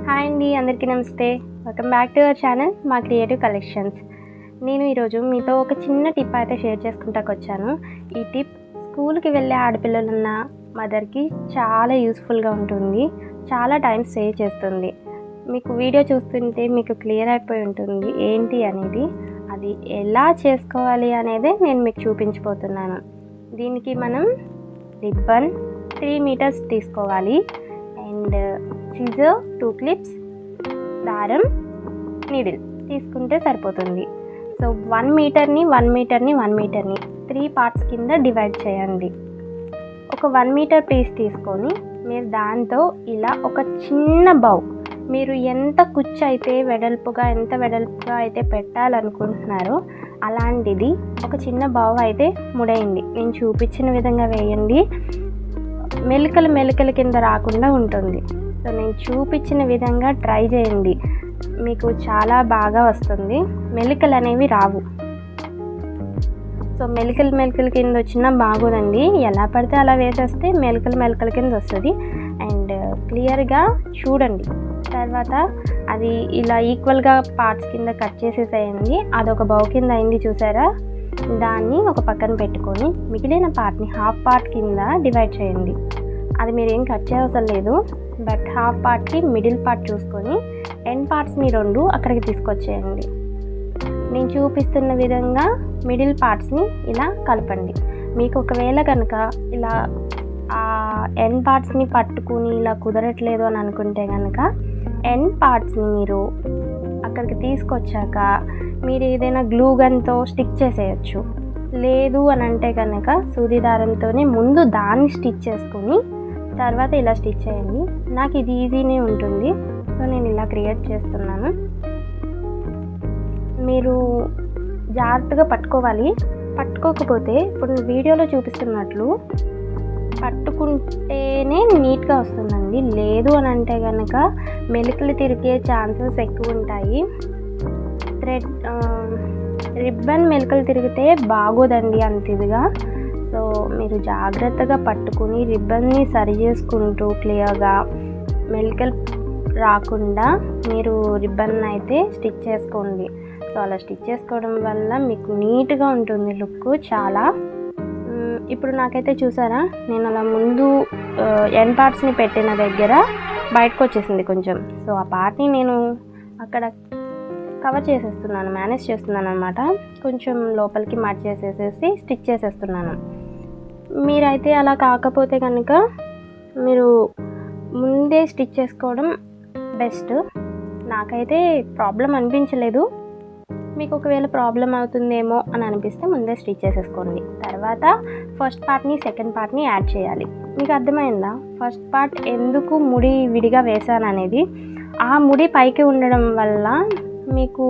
Hi అండి, అందరికీ నమస్తే. Welcome back to our channel మా క్రియేటివ్ కలెక్షన్స్. నేను ఈరోజు మీతో ఒక చిన్న టిప్ అయితే షేర్ చేసుకుంటాకు వచ్చాను. ఈ టిప్ స్కూల్కి వెళ్ళే ఆడపిల్లలున్న మదర్కి చాలా యూస్ఫుల్గా ఉంటుంది, చాలా టైం సేవ్ చేస్తుంది. మీకు వీడియో చూస్తుంటే మీకు క్లియర్ అయిపోయి ఉంటుంది ఏంటి అనేది. అది ఎలా చేసుకోవాలి అనేది నేను మీకు చూపించబోతున్నాను. దీనికి మనం రిబ్బన్ 3 మీటర్స్ తీసుకోవాలి అండ్ సిజర్ 2 క్లిప్స్, దారం, నీడిల్ తీసుకుంటే సరిపోతుంది. సో 1 మీటర్ని 3 పార్ట్స్ కింద డివైడ్ చేయండి. ఒక 1 మీటర్ పీస్ తీసుకొని మీరు దాంతో ఇలా ఒక చిన్న బౌ, మీరు ఎంత కుచ్చు అయితే వెడల్పుగా అయితే పెట్టాలనుకుంటున్నారో అలాంటిది ఒక చిన్న బౌ అయితే ముడేయండి. నేను చూపించిన విధంగా వేయండి. మెలికల కింద రాకుండా ఉంటుంది. సో నేను చూపించిన విధంగా ట్రై చేయండి, మీకు చాలా బాగా వస్తుంది. మెలికలు అనేవి రావు. సో మెలికల కింద వచ్చినా బాగోదండి. ఎలా పడితే అలా వేసేస్తే మెలికల కింద వస్తుంది. అండ్ క్లియర్గా చూడండి. తర్వాత అది ఇలా ఈక్వల్గా పార్ట్స్ కింద కట్ చేసేసేయండి. అదొక బౌ కింద అయింది చూసారా. దాన్ని ఒక పక్కన పెట్టుకొని మిగిలిన పార్ట్ని హాఫ్ పార్ట్ కింద డివైడ్ చేయండి. అది మీరు ఏం కట్ చేయవసరం లేదు, బట్ హాఫ్ పార్ట్కి మిడిల్ పార్ట్ చూసుకొని ఎండ్ పార్ట్స్ని 2 అక్కడికి తీసుకొచ్చేయండి. నేను చూపిస్తున్న విధంగా మిడిల్ పార్ట్స్ని ఇలా కలపండి. మీకు ఒకవేళ కనుక ఇలా ఎండ్ పార్ట్స్ని పట్టుకుని ఇలా కుదరట్లేదు అని అనుకుంటే కనుక ఎండ్ పార్ట్స్ని మీరు అక్కడికి తీసుకొచ్చాక మీరు ఏదైనా గ్లూ గన్తో స్టిక్ చేసేయచ్చు. లేదు అని అంటే కనుక సూది దారంతోనే ముందు దాన్ని స్టిచ్ చేసుకొని తర్వాత ఇలా స్టిచ్ చేయండి. నాకు ఇది ఈజీనే ఉంటుంది, సో నేను ఇలా క్రియేట్ చేస్తున్నాను. మీరు జాగ్రత్తగా పట్టుకోవాలి. పట్టుకోకపోతే ఇప్పుడు వీడియోలో చూపిస్తున్నట్లు పట్టుకుంటేనే నీట్గా వస్తుందండి. లేదు అని అంటే కనుక మెలికలు తిరిగే ఛాన్సెస్ ఎక్కువ ఉంటాయి. రిబ్బన్ మెలికలు తిరిగితే బాగోదండి అంత ఇదిగా. సో మీరు జాగ్రత్తగా పట్టుకుని రిబ్బన్ని సరి చేసుకుంటూ క్లియర్గా మెలికలు రాకుండా మీరు రిబ్బన్ అయితే స్టిచ్ చేసుకోండి. సో అలా స్టిచ్ చేసుకోవడం వల్ల మీకు నీట్గా ఉంటుంది లుక్ చాలా. ఇప్పుడు నాకైతే చూసారా, నేను అలా ముందు ఎండ్ పార్ట్స్ని పెట్టిన దగ్గర బయటకు వచ్చేసింది కొంచెం. సో ఆ పార్ట్ని నేను అక్కడ కవర్ చేసేస్తున్నాను, మేనేజ్ చేస్తున్నాను అనమాట. కొంచెం లోపలికి మట్ చేసేసేసి స్టిచ్ చేసేస్తున్నాను. మీరైతే అలా కాకపోతే కనుక మీరు ముందే స్టిచ్ చేసుకోవడం బెస్ట్. నాకైతే ప్రాబ్లం అనిపించలేదు. మీకు ఒకవేళ ప్రాబ్లం అవుతుందేమో అని అనిపిస్తే ముందే స్టిచ్ చేసేసుకోండి. తర్వాత ఫస్ట్ పార్ట్ని సెకండ్ పార్ట్ని యాడ్ చేయాలి. మీకు అర్థమైందా? ఫస్ట్ పార్ట్ ఎందుకు ముడి విడిగా వేసాను అనేది. ఆ ముడి పైకి ఉండడం వల్ల మీకు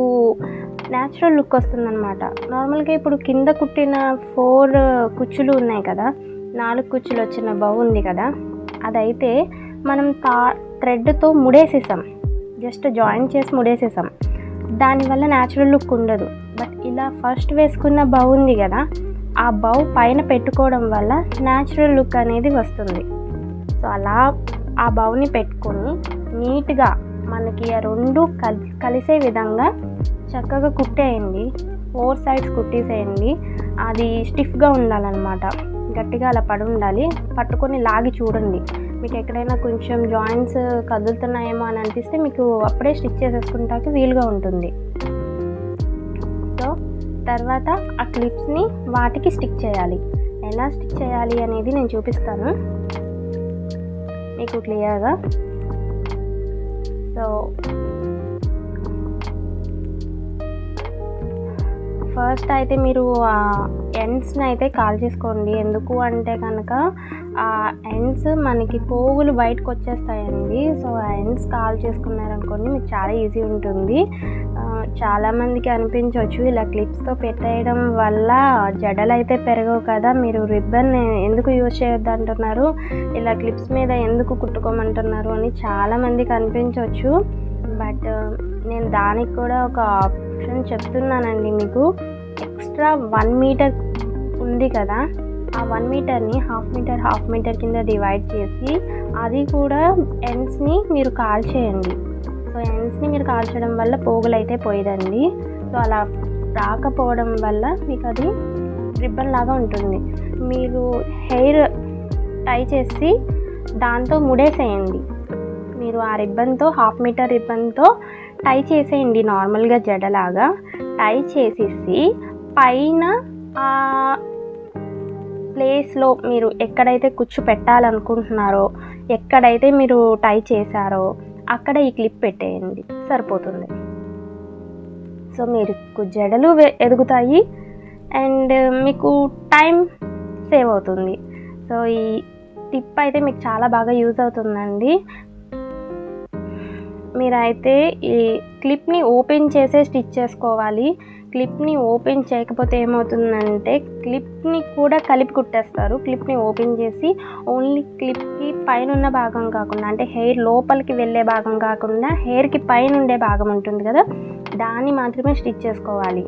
న్యాచురల్ లుక్ వస్తుందన్నమాట. నార్మల్గా ఇప్పుడు కింద కుట్టిన 4 కుచ్చులు ఉన్నాయి కదా, 4 కుచ్చులు వచ్చిన బౌ ఉంది కదా, అదైతే మనం థ్రెడ్తో ముడేసేసాం, జస్ట్ జాయిన్ చేసి ముడేసేసాం. దానివల్ల న్యాచురల్ లుక్ ఉండదు. బట్ ఇలా ఫస్ట్ వేసుకున్న బౌ ఉంది కదా, ఆ బౌ పైన పెట్టుకోవడం వల్ల న్యాచురల్ లుక్ అనేది వస్తుంది. సో అలా ఆ బౌని పెట్టుకొని నీట్గా మనకి ఆ 2 కలిసే విధంగా చక్కగా కుట్టేయండి. 4 సైడ్స్ కుట్టేసేయండి. అది స్టిఫ్గా ఉండాలన్నమాట, గట్టిగా అలా పడి ఉండాలి. పట్టుకొని లాగి చూడండి. మీకు ఎక్కడైనా కొంచెం జాయింట్స్ కదులుతున్నాయేమో అని అనిపిస్తే మీకు అప్పుడే స్టిచ్ చేసేసుకుంటాకి వీలుగా ఉంటుంది. సో తర్వాత ఆ క్లిప్స్ని వాటికి స్టిక్ చేయాలి. ఎలా స్టిక్ చేయాలి అనేది నేను చూపిస్తాను మీకు క్లియర్గా. సో ఫస్ట్ అయితే మీరు ఆ ఎండ్స్ని అయితే కాల్ చేసుకోండి. ఎందుకు అంటే కనుక ఆ ఎండ్స్ మనకి పోగులు బయటకు వచ్చేస్తాయండి. సో ఆ ఎండ్స్ కాల్ చేసుకున్నారనుకోండి మీకు చాలా ఈజీ ఉంటుంది. చాలామందికి అనిపించవచ్చు ఇలా క్లిప్స్తో పెట్టేయడం వల్ల జడలు అయితే పెరగవు కదా, మీరు రిబ్బన్ ఎందుకు యూజ్ చేయొద్దు అంటున్నారు, ఇలా క్లిప్స్ మీద ఎందుకు కుట్టుకోమంటున్నారు అని చాలామందికి అనిపించవచ్చు. బట్ నేను దానికి కూడా ఒక ఆప్షన్ చెప్తున్నానండి మీకు. ఎక్స్ట్రా 1 మీటర్ ఉంది కదా, ఆ 1 మీటర్ని హాఫ్ మీటర్ కింద డివైడ్ చేసి అది కూడా ఎండ్స్ని మీరు కాల్ చేయండి. సో ఎండ్స్ని మీరు కాల్చడం వల్ల పోగులు అయితే పోయేదండి. సో అలా రాకపోవడం వల్ల మీకు అది రిబ్బన్ లాగా ఉంటుంది. మీరు హెయిర్ టై చేసి దాంతో ముడేసేయండి. మీరు ఆ రిబ్బన్తో 1/2 మీటర్ రిబ్బన్తో టై చేసేయండి. నార్మల్గా జడలాగా టై చేసేసి పైన ఆ ప్లేస్లో మీరు ఎక్కడైతే కుచ్చు పెట్టాలనుకుంటున్నారో, ఎక్కడైతే మీరు టై చేశారో అక్కడ ఈ క్లిప్ పెట్టేయండి, సరిపోతుంది. సో మీకు జడలు ఎదుగుతాయి అండ్ మీకు టైం సేవ్ అవుతుంది. సో ఈ టిప్ అయితే మీకు చాలా బాగా యూజ్ అవుతుందండి. మీరైతే ఈ క్లిప్ని ఓపెన్ చేసే స్టిచ్ చేసుకోవాలి. క్లిప్ని ఓపెన్ చేయకపోతే ఏమవుతుందంటే క్లిప్ని కూడా కలిపి కుట్టేస్తారు. క్లిప్ని ఓపెన్ చేసి ఓన్లీ క్లిప్కి పైన ఉన్న భాగం కాకుండా, అంటే హెయిర్ లోపలికి వెళ్ళే భాగం కాకుండా హెయిర్కి పైన ఉండే భాగం ఉంటుంది కదా, దాన్ని మాత్రమే స్టిచ్ చేసుకోవాలి.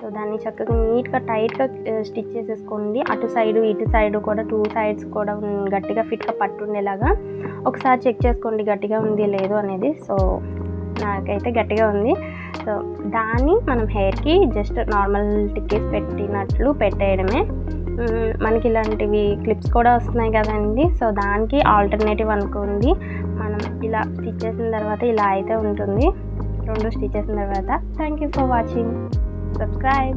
సో దాన్ని చక్కగా నీట్గా టైట్గా స్టిచ్ చేసేసుకోండి. అటు సైడు ఇటు సైడు కూడా 2 సైడ్స్ కూడా గట్టిగా ఫిట్గా పట్టుండేలాగా ఒకసారి చెక్ చేసుకోండి గట్టిగా ఉంది లేదు అనేది. సో నాకైతే గట్టిగా ఉంది. సో దాన్ని మనం హెయిర్కి జస్ట్ నార్మల్ టిక్కేసి పెట్టినట్లు పెట్టేయడమే. మనకి ఇలాంటివి క్లిప్స్ కూడా వస్తున్నాయి కదండి. సో దానికి ఆల్టర్నేటివ్ అనుకోండి, మనం ఇలా స్టిచ్ చేసిన తర్వాత ఇలా అయితే ఉంటుంది. 2 స్టిచ్ చేసిన తర్వాత. Thank you for watching. Subscribe.